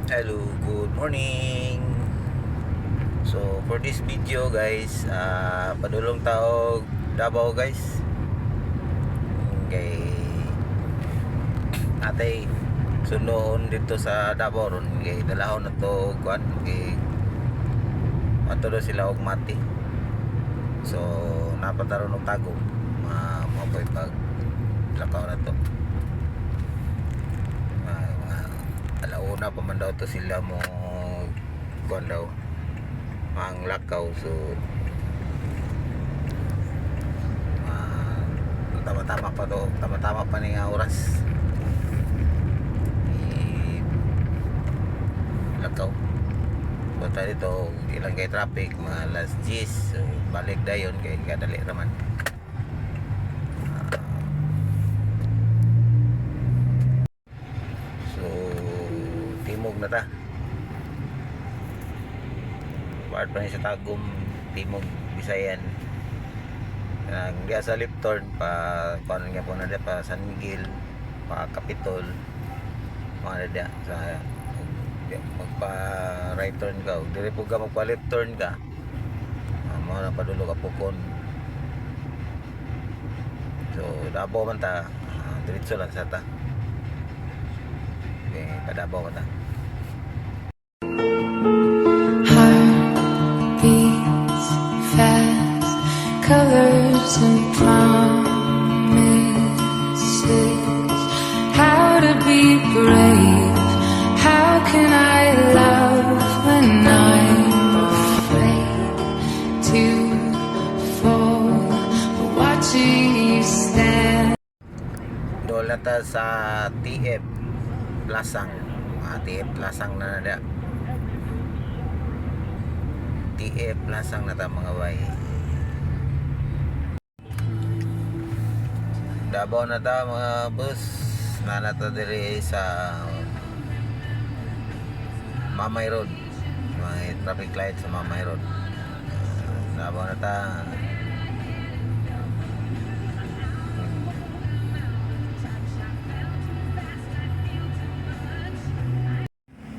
Hello, good morning. So for this video guys, padulong taog Davao guys. Kay atay sunoon dito sa Davao ron kay dalahon na to kuan kay ato daw sila og mati. So napataron og tago. Mo koy pag lakaw na to. Mga alauna pa man daw to sila mo kuan daw ang lakaw. So tama-tama pa to, tama-tama pa ni nga oras lakaw. So tayo dito ilang kay traffic mga last 10, so balik dayon kay kadali raman. So timog na ta, part pa ni sa Tagum, timog Bisayan. Diya sa left turn pa paano nga po na diya pa San Miguel, pa Capitol, mga diya sa magpa right turn ka, dire po ka magpa left turn ka, mga na padulo ka pukon. So Davao man ta, diretso lang sa ta. Okay, Davao man ta. Heartbeats fast, colors and promises. How to be brave? How can I love when I'm afraid to fall? Watching you stand. Doon na ta sa TF Plasang. TF Plasang na nada. TF Plasang na ta mga bay. Davao na ta mga bus. Na nata dire sa Mamay Road. May traffic light sa Mamay Road. Davao na ta.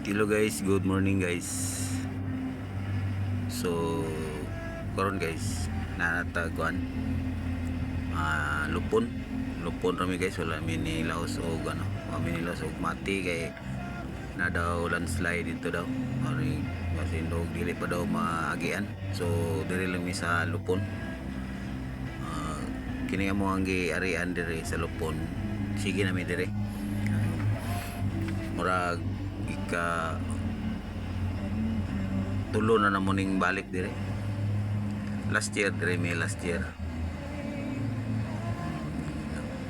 Hello guys, good morning guys. So karon guys, nanataguan lupon rami guys, wala minilaos og ano, minilaos og mati kay na daw landslide dito daw. Ari kasi ndog dili pa daw maagian. So diri lang mi sa lupon. Kini mo ang giarian diri sa lupon. Sige na mi diri. Murag ika tulo na namuning balik dire last year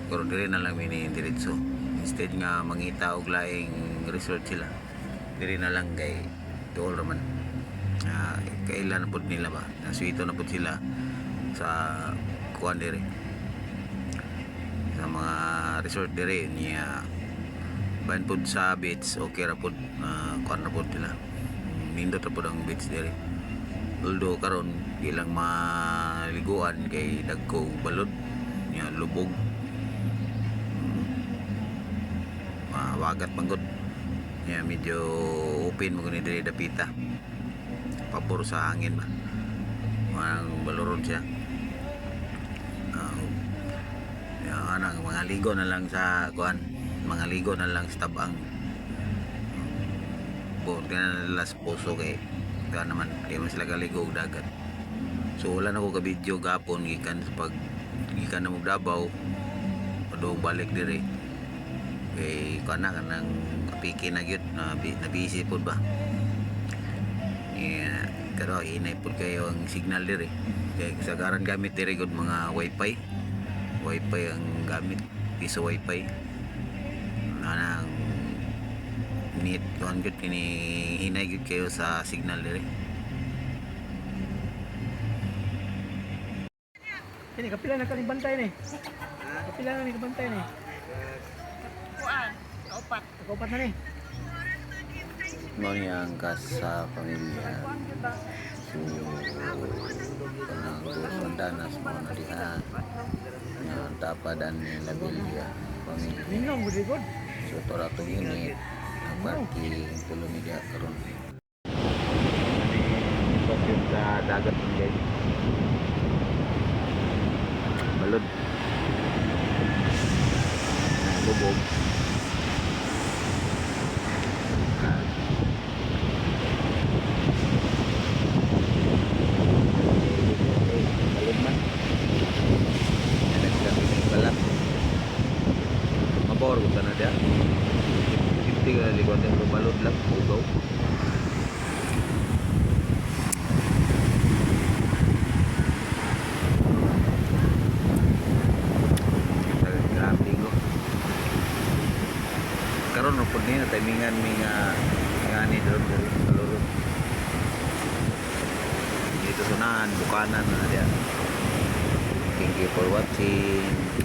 pero dire na lang mini diretso instead nga mangita og laing resort sila dire na lang kay tuol raman. Kailan na pud nila ba nasuito na pud sila sa kuan dire sa mga resort dire niya ban pud sa beach. Okay ra pud kuan ra pud nila, nindot ra pud ang beach dire. Although karon ilang maliguan kay dagko balod nya lubog, wagat manggod nya medyo open mo gani dire dapita pabor sa hangin ba ang baloron siya. Anang mga ligo na lang sa kuan, mga ligo na lang sa tabang buot ka na las puso kay kaya naman di man sila kaligo og dagat. So wala na ko ka video gapon gikan sa pag gikan na mo Davao padung balik dire kay kana kanang apiki na gyud na busy pud ba. Pero inay pud kayo ang signal dire kay kasagaran gamit dire gud mga wifi ang gamit, piso wifi nang net kuan gud kini hinay gud kayo sa signal dire. Ini kapila na kaning bantay ni. Kapila na ni kabantay ni. Kuan, kaupat. Kaupat na ni. Mo ni ang kasa pamilya. So kanang sundanas mo na diha. Tapadan ni Labilia pamilya. Ninong gud gud. So tora to unit parking tulo ni dia karon. Bakit sa dagat ng guys. Balod. Bubog. Balod man. Nagsabi pala. Mabor ko na dia. Safety ka likod ng balod lang. Ugaw. Grabe ko. Karon no pud ni na timingan mi nga ni doon kaluro. Dito sunahan bukanan na dia. Thank you for watching.